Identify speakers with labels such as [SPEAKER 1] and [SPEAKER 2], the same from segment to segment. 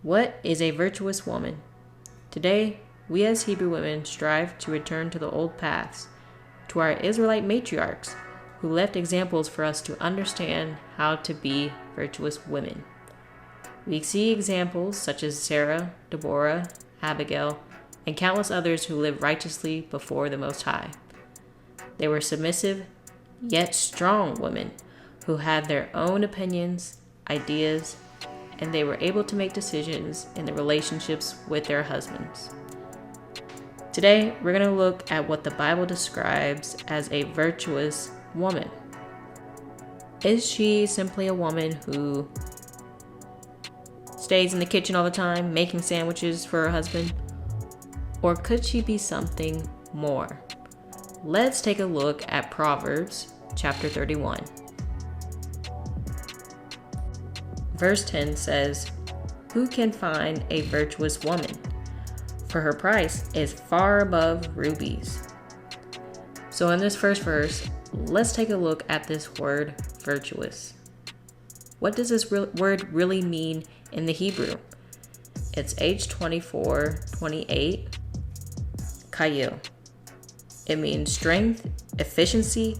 [SPEAKER 1] What is a virtuous woman? Today, we as Hebrew women strive to return to the old paths, to our Israelite matriarchs who left examples for us to understand how to be virtuous women. We see examples such as Sarah, Deborah, Abigail, and countless others who lived righteously before the Most High. They were submissive, yet strong women who had their own opinions, ideas, and they were able to make decisions in their relationships with their husbands. Today, we're going to look at what the Bible describes as a virtuous woman. Is she simply a woman who stays in the kitchen all the time, making sandwiches for her husband? Or could she be something more? Let's take a look at Proverbs chapter 31. Verse 10 says, "Who can find a virtuous woman? For her price is far above rubies." So in this first verse, let's take a look at this word virtuous. What does this word really mean in the Hebrew? It's H2428 Kayil. It means strength, efficiency,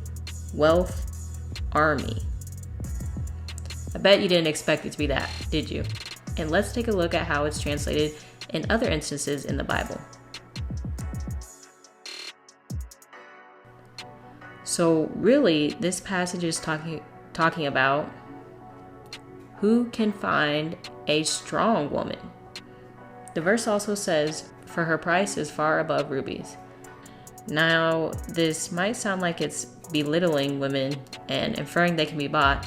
[SPEAKER 1] wealth, army. I bet you didn't expect it to be that, did you? And let's take a look at how it's translated in other instances in the Bible. So really, this passage is talking about who can find a strong woman. The verse also says, "For her price is far above rubies." Now, this might sound like it's belittling women and inferring they can be bought,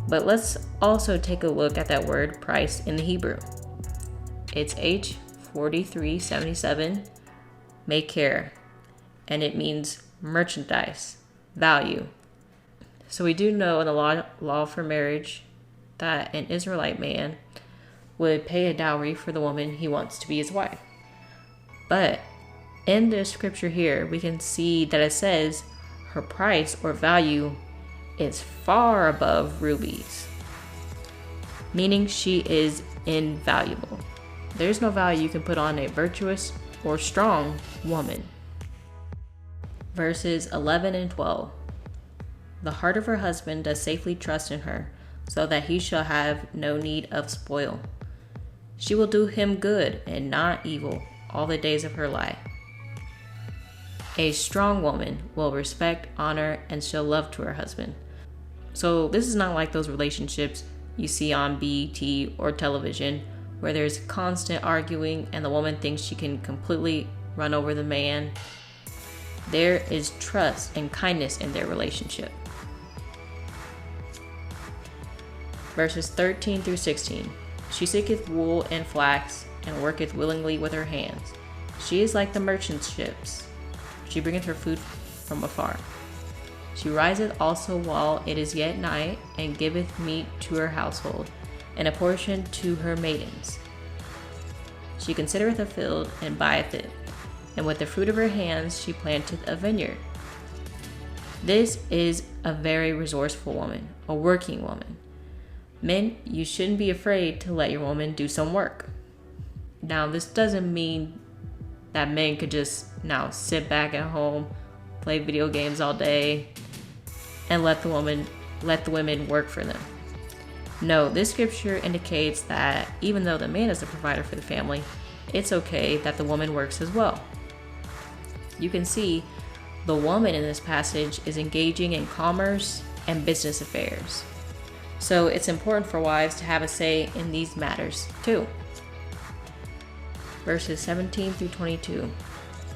[SPEAKER 1] but let's also take a look at that word price in the Hebrew. It's H4377 Maker, and it means merchandise, value. So we do know in the law for marriage that an Israelite man would pay a dowry for the woman he wants to be his wife. But in this scripture here, we can see that it says her price or value is far above rubies, meaning she is invaluable. There's no value you can put on a virtuous or strong woman. Verses 11 and 12. "The heart of her husband does safely trust in her, so that he shall have no need of spoil. She will do him good and not evil all the days of her life." A strong woman will respect, honor, and show love to her husband. So this is not like those relationships you see on BET or television where there's constant arguing and the woman thinks she can completely run over the man. There is trust and kindness in their relationship. Verses 13 through 16. "She seeketh wool and flax, and worketh willingly with her hands. She is like the merchant ships. She bringeth her food from afar. She riseth also while it is yet night, and giveth meat to her household, and a portion to her maidens. She considereth a field, and buyeth it, and with the fruit of her hands she planteth a vineyard." This is a very resourceful woman, a working woman. Men, you shouldn't be afraid to let your woman do some work. Now, this doesn't mean that men could just now sit back at home, play video games all day, and let the women work for them. No, this scripture indicates that even though the man is the provider for the family, it's okay that the woman works as well. You can see the woman in this passage is engaging in commerce and business affairs. So it's important for wives to have a say in these matters too. Verses 17 through 22.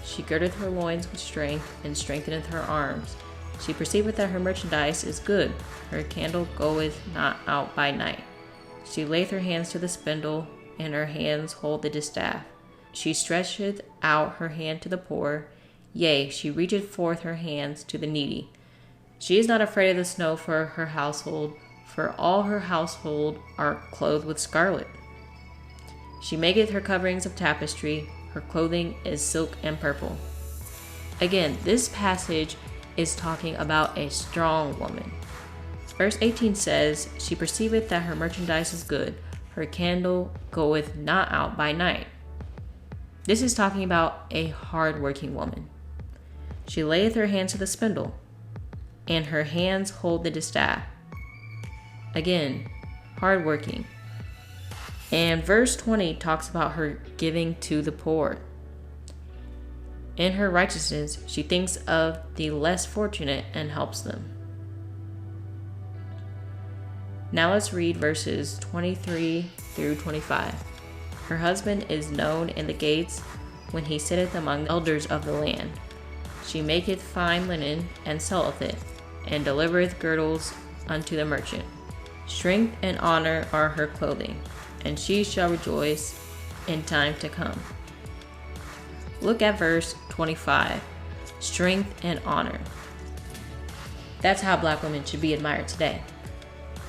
[SPEAKER 1] "She girdeth her loins with strength, and strengtheneth her arms. She perceiveth that her merchandise is good. Her candle goeth not out by night. She layeth her hands to the spindle, and her hands hold the distaff. She stretcheth out her hand to the poor. Yea, she reacheth forth her hands to the needy. She is not afraid of the snow for her household, for all her household are clothed with scarlet. She maketh her coverings of tapestry. Her clothing is silk and purple." Again, this passage is talking about a strong woman. Verse 18 says, "She perceiveth that her merchandise is good. Her candle goeth not out by night. This is talking about a hard-working woman. She layeth her hands to the spindle, and her hands hold the distaff. Again, hard-working. And verse 20 talks about her giving to the poor. In her righteousness, she thinks of the less fortunate and helps them. Now let's read verses 23 through 25. Her husband is known in the gates when he sitteth among the elders of the land. She maketh fine linen and selleth it, and delivereth girdles unto the merchant. Strength and honor are her clothing, and she shall rejoice in time to come. Look at verse 25. Strength and honor. That's how Black women should be admired today.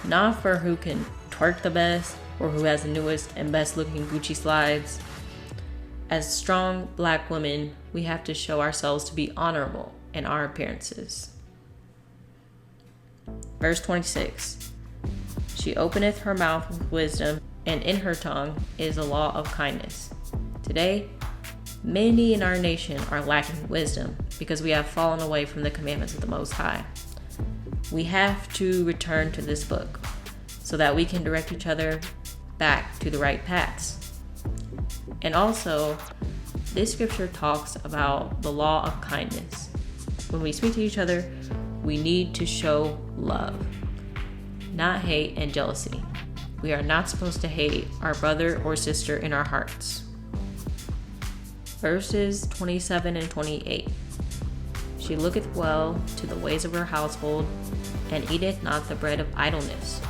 [SPEAKER 1] Not for who can twerk the best or who has the newest and best looking Gucci slides. As strong Black women, we have to show ourselves to be honorable in our appearances. Verse 26. She openeth her mouth with wisdom, and in her tongue is a law of kindness. Today, many in our nation are lacking wisdom because we have fallen away from the commandments of the Most High. We have to return to this book so that we can direct each other back to the right paths. And also, this scripture talks about the law of kindness. When we speak to each other, we need to show love, not hate and jealousy. We are not supposed to hate our brother or sister in our hearts. Verses 27 and 28. She looketh well to the ways of her household, and eateth not the bread of idleness.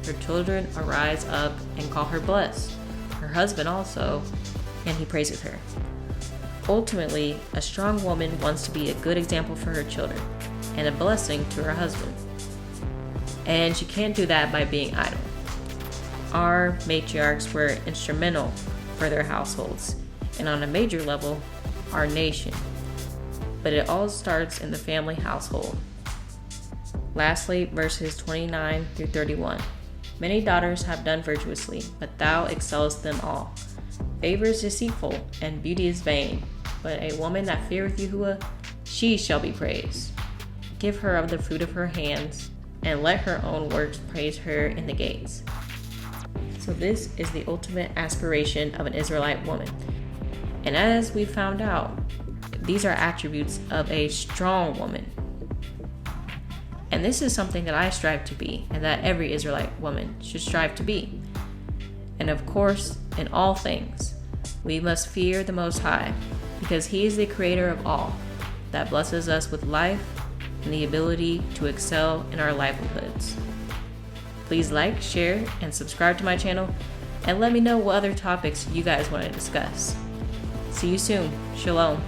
[SPEAKER 1] Her children arise up and call her blessed, her husband also, and he praiseth her. Ultimately, a strong woman wants to be a good example for her children and a blessing to her husband. And she can't do that by being idle. Our matriarchs were instrumental for their households, and on a major level, our nation. But it all starts in the family household. Lastly, verses 29 through 31. Many daughters have done virtuously, but thou excellest them all. Favor is deceitful, and beauty is vain, but a woman that feareth Yahuwah, she shall be praised. Give her of the fruit of her hands, and let her own works praise her in the gates. So this is the ultimate aspiration of an Israelite woman. And as we found out, these are attributes of a strong woman. And this is something that I strive to be, and that every Israelite woman should strive to be. And of course, in all things, we must fear the Most High, because He is the creator of all, that blesses us with life and the ability to excel in our livelihoods. Please like, share, and subscribe to my channel, and let me know what other topics you guys want to discuss. See you soon. Shalom.